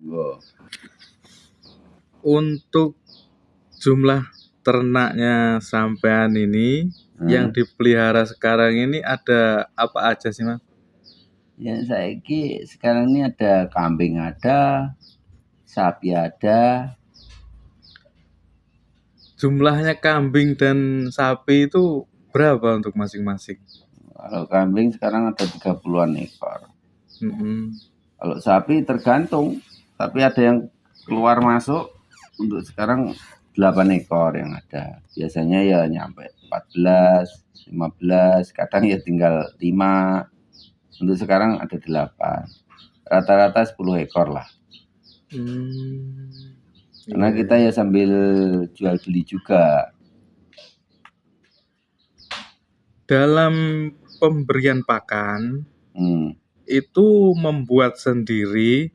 Wow. Untuk jumlah ternaknya sampean ini yang dipelihara sekarang ini ada apa aja sih, Mas? Ya saiki sekarang ini ada kambing ada, sapi ada. Jumlahnya kambing dan sapi itu berapa untuk masing-masing? Kalau kambing sekarang ada 30-an ekor. Mm-mm. Kalau sapi tergantung, tapi ada yang keluar masuk. Untuk sekarang 8 ekor yang ada. Biasanya ya nyampe 14, 15, kadang ya tinggal 5. Untuk sekarang ada 8. Rata-rata 10 ekor lah. Karena kita ya sambil jual beli juga. Dalam pemberian pakan itu membuat sendiri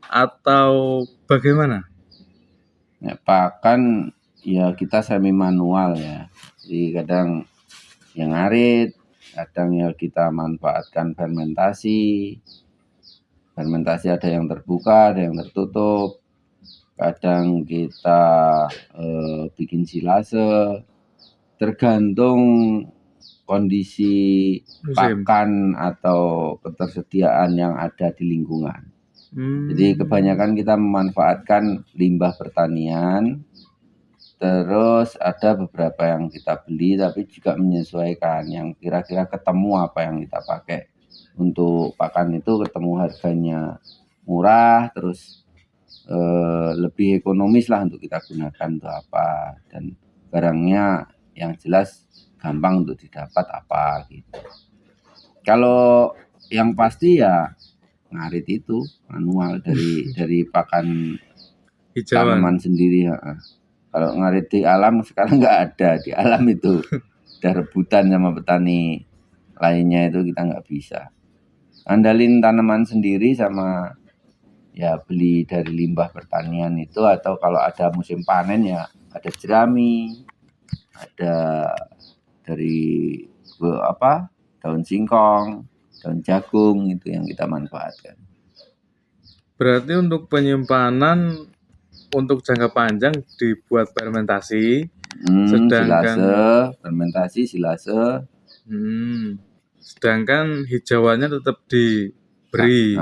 atau bagaimana? Ya, pakan ya kita semi manual ya. Jadi kadang yang ngarit, kadang ya kita manfaatkan fermentasi. Fermentasi ada yang terbuka, ada yang tertutup. Kadang kita bikin silase. Tergantung kondisi pakan atau ketersediaan yang ada di lingkungan. Jadi kebanyakan kita memanfaatkan limbah pertanian. Terus ada beberapa yang kita beli tapi juga menyesuaikan yang kira-kira ketemu apa yang kita pakai. Untuk pakan itu ketemu harganya murah, terus lebih ekonomis lah untuk kita gunakan untuk apa. Dan barangnya yang jelas gampang untuk didapat apa gitu. Kalau yang pasti ya ngarit itu manual dari pakan tanaman sendiri ya. Kalau ngarit di alam sekarang nggak ada. Di alam itu udah rebutan sama petani lainnya, itu kita nggak bisa. Andalin tanaman sendiri sama ya beli dari limbah pertanian itu, atau kalau ada musim panen ya ada jerami, ada dari daun singkong, daun jagung, itu yang kita manfaatkan. Berarti untuk penyimpanan untuk jangka panjang dibuat fermentasi, sedangkan silase. Sedangkan hijauannya tetap diberi.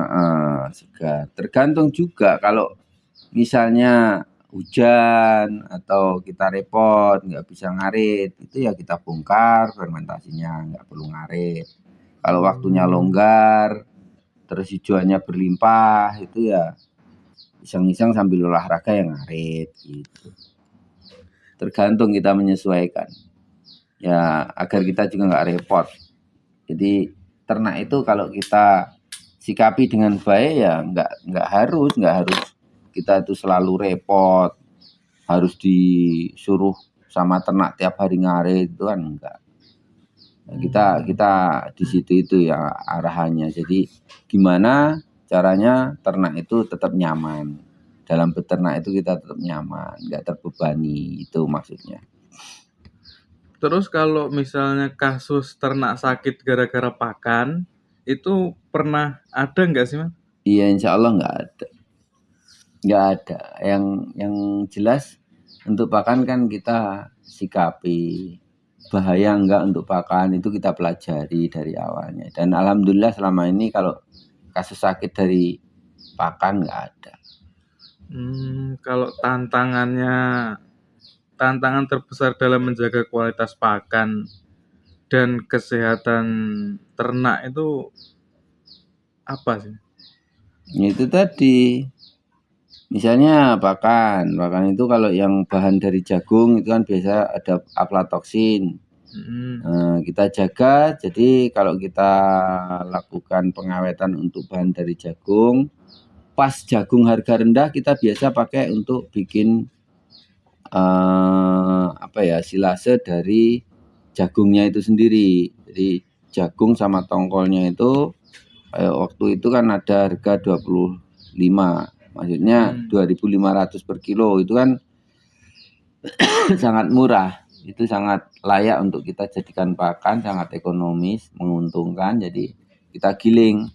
Segar. Tergantung juga kalau misalnya hujan atau kita repot nggak bisa ngarit, itu ya kita bongkar fermentasinya, nggak perlu ngarit. Kalau waktunya longgar, terus hijauannya berlimpah, itu ya iseng-iseng sambil olahraga yang ngarit gitu. Tergantung kita menyesuaikan ya agar kita juga nggak repot. Jadi ternak itu kalau kita sikapi dengan baik ya nggak harus kita itu selalu repot, harus disuruh sama ternak tiap hari ngarit, itu kan enggak. Kita di situ itu ya arahannya. Jadi gimana caranya ternak itu tetap nyaman. Dalam beternak itu kita tetap nyaman, nggak terbebani, itu maksudnya. Terus kalau misalnya kasus ternak sakit gara-gara pakan, itu pernah ada nggak sih, Mas? Iya, insya Allah nggak ada. Nggak ada. Yang jelas untuk pakan kan kita sikapi. Bahaya enggak untuk pakan itu kita pelajari dari awalnya. Dan alhamdulillah selama ini kalau kasus sakit dari pakan nggak ada. Kalau tantangan terbesar dalam menjaga kualitas pakan dan kesehatan ternak itu apa sih? Itu tadi, misalnya pakan itu kalau yang bahan dari jagung itu kan biasa ada aflatoksin. Kita jaga, jadi kalau kita lakukan pengawetan untuk bahan dari jagung, pas jagung harga rendah kita biasa pakai untuk bikin silase dari jagungnya itu sendiri. Jadi jagung sama tongkolnya itu waktu itu kan ada harga 25, maksudnya 2.500 per kilo, itu kan sangat murah. Itu sangat layak untuk kita jadikan pakan, sangat ekonomis, menguntungkan, jadi kita giling.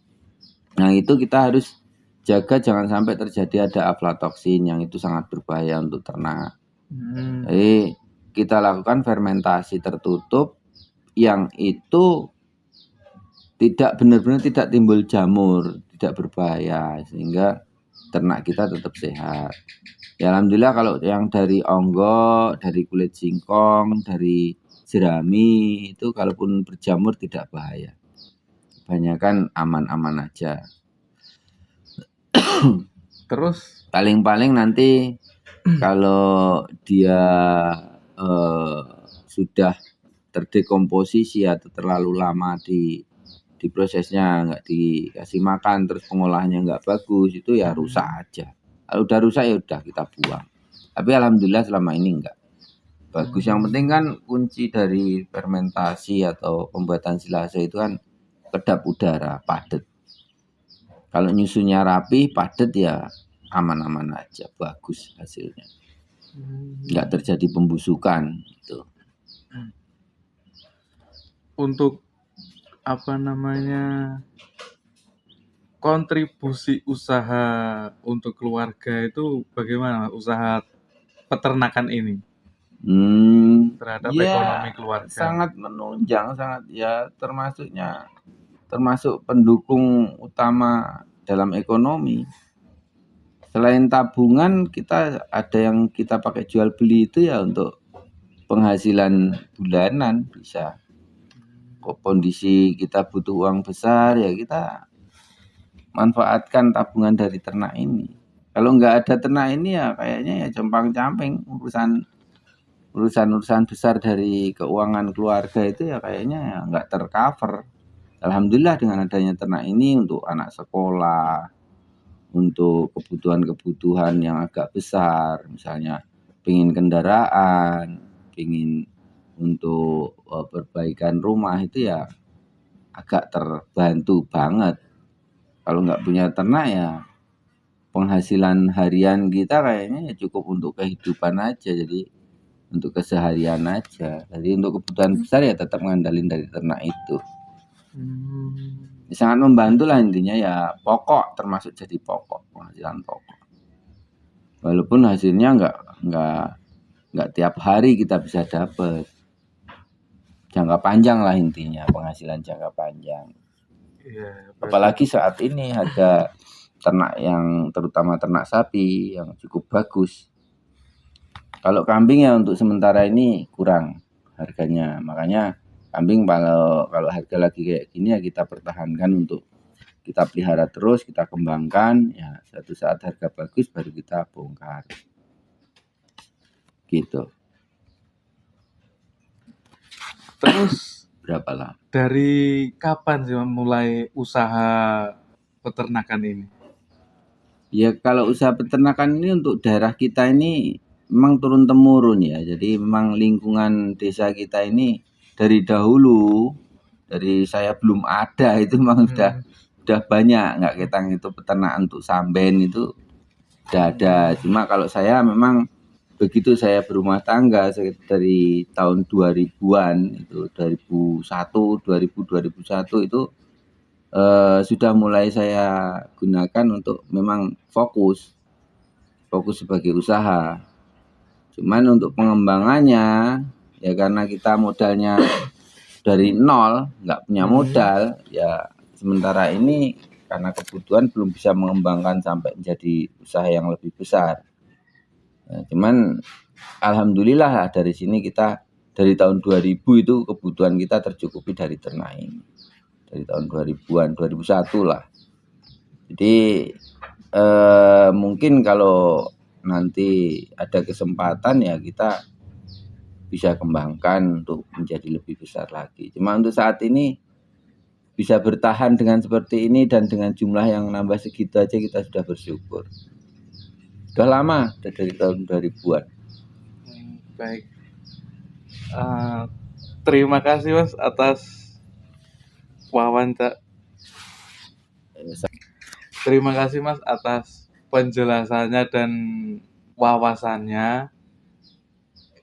Nah itu kita harus jaga jangan sampai terjadi ada aflatoksin yang itu sangat berbahaya untuk ternak. Jadi kita lakukan fermentasi tertutup yang itu tidak benar-benar tidak timbul jamur, tidak berbahaya, sehingga ternak kita tetap sehat. Ya alhamdulillah kalau yang dari onggo, dari kulit singkong, dari jerami itu kalaupun berjamur tidak bahaya. Kebanyakan aman-aman aja. Terus paling-paling nanti kalau dia sudah terdekomposisi atau terlalu lama di prosesnya, nggak dikasih makan, terus pengolahannya nggak bagus, itu ya rusak aja. Kalau udah rusak ya udah kita buang. Tapi alhamdulillah selama ini enggak bagus. Yang penting kan kunci dari fermentasi atau pembuatan silase itu kan kedap udara, padat. Kalau nyusunya rapi, padat ya aman-aman aja, bagus hasilnya. Nggak terjadi pembusukan gitu. Untuk apa namanya kontribusi usaha untuk keluarga itu bagaimana usaha peternakan ini terhadap ekonomi keluarga? Sangat menunjang, sangat ya termasuk pendukung utama dalam ekonomi. Selain tabungan, kita ada yang kita pakai jual beli itu ya untuk penghasilan bulanan bisa. Kok kondisi kita butuh uang besar ya kita manfaatkan tabungan dari ternak ini. Kalau nggak ada ternak ini ya kayaknya ya compang-camping urusan besar dari keuangan keluarga itu ya kayaknya ya nggak tercover. Alhamdulillah dengan adanya ternak ini untuk anak sekolah, untuk kebutuhan-kebutuhan yang agak besar, misalnya pingin kendaraan, pingin untuk perbaikan rumah itu ya agak terbantu banget. Kalau nggak punya ternak ya penghasilan harian kita kayaknya ya cukup untuk kehidupan aja, jadi untuk keseharian aja. Jadi untuk kebutuhan besar ya tetap ngandalin dari ternak itu. Sangat membantu lah intinya ya, pokok termasuk jadi pokok, penghasilan pokok. Walaupun hasilnya nggak tiap hari kita bisa dapat. Jangka panjang lah intinya, penghasilan jangka panjang. Apalagi saat ini harga ternak yang terutama ternak sapi yang cukup bagus. Kalau kambing ya untuk sementara ini kurang harganya, makanya kambing kalau harga lagi kayak gini ya kita pertahankan untuk kita pelihara terus, kita kembangkan, ya suatu saat harga bagus baru kita bongkar. Gitu. Terus berapa lah? Dari kapan sih mulai usaha peternakan ini? Ya kalau usaha peternakan ini untuk daerah kita ini memang turun temurun ya. Jadi memang lingkungan desa kita ini dari dahulu, dari saya belum ada itu memang udah banyak, nggak ketang itu peternakan untuk samben itu udah ada. Cuma kalau saya memang begitu saya berumah tangga dari tahun 2000-an itu 2001, 2001 itu sudah mulai saya gunakan untuk memang fokus sebagai usaha. Cuman untuk pengembangannya ya karena kita modalnya dari nol, nggak punya modal, ya sementara ini karena kebutuhan belum bisa mengembangkan sampai menjadi usaha yang lebih besar. Nah, cuman alhamdulillah dari sini kita dari tahun 2000 itu kebutuhan kita tercukupi dari ternak ini. Dari tahun 2000-an, 2001 lah. Jadi mungkin kalau nanti ada kesempatan ya kita bisa kembangkan untuk menjadi lebih besar lagi. Cuma untuk saat ini bisa bertahan dengan seperti ini dan dengan jumlah yang nambah segitu aja kita sudah bersyukur. Sudah lama, sudah dari tahun 2000-an. Baik. Terima kasih Mas atas wawancara. Terima kasih Mas atas penjelasannya dan wawasannya.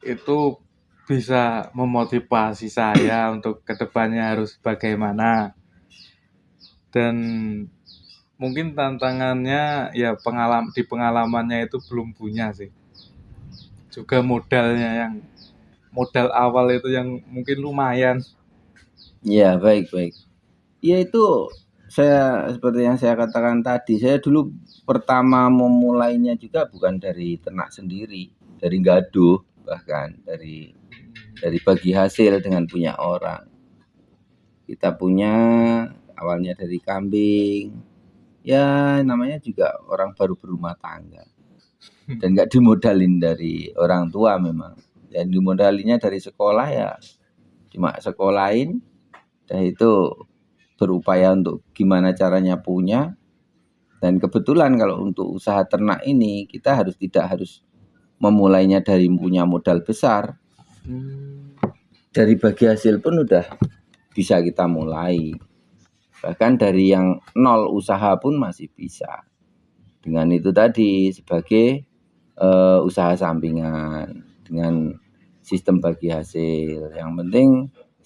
Itu bisa memotivasi saya untuk kedepannya harus bagaimana. Dan mungkin tantangannya ya di pengalamannya itu belum punya sih. Juga modal awal itu yang mungkin lumayan. Ya, baik. Ya itu saya seperti yang saya katakan tadi, saya dulu pertama memulainya juga bukan dari ternak sendiri, dari gaduh, bahkan dari bagi hasil dengan punya orang. Kita punya awalnya dari kambing, ya namanya juga orang baru berumah tangga, dan nggak dimodalin dari orang tua memang, dan dimodalinya dari sekolah ya cuma sekolahin, dan itu berupaya untuk gimana caranya punya. Dan kebetulan kalau untuk usaha ternak ini kita tidak harus memulainya dari punya modal besar. Dari bagi hasil pun udah bisa kita mulai. Bahkan dari yang nol usaha pun masih bisa. Dengan itu tadi sebagai usaha sampingan dengan sistem bagi hasil. Yang penting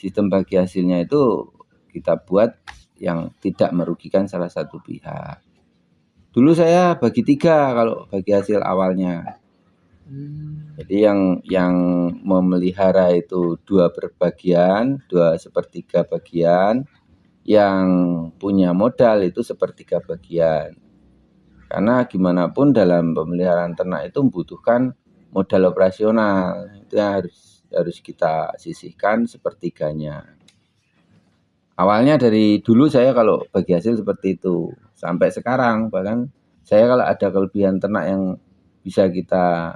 sistem bagi hasilnya itu kita buat yang tidak merugikan salah satu pihak. Dulu saya bagi 3 kalau bagi hasil awalnya. Jadi yang memelihara itu 2 berbagian, 2/3 bagian. Yang punya modal itu 1/3 bagian. Karena gimana pun dalam pemeliharaan ternak itu membutuhkan modal operasional. Itu yang harus kita sisihkan 1/3-nya. Awalnya dari dulu saya kalau bagi hasil seperti itu. Sampai sekarang bahkan saya kalau ada kelebihan ternak yang bisa kita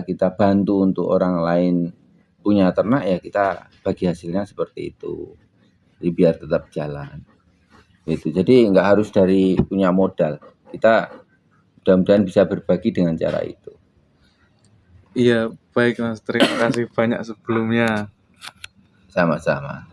kita bantu untuk orang lain punya ternak, ya kita bagi hasilnya seperti itu. Jadi biar tetap jalan. Gitu. Jadi nggak harus dari punya modal. Kita mudah-mudahan bisa berbagi dengan cara itu. Iya, baik Mas. Terima kasih banyak sebelumnya. Sama-sama.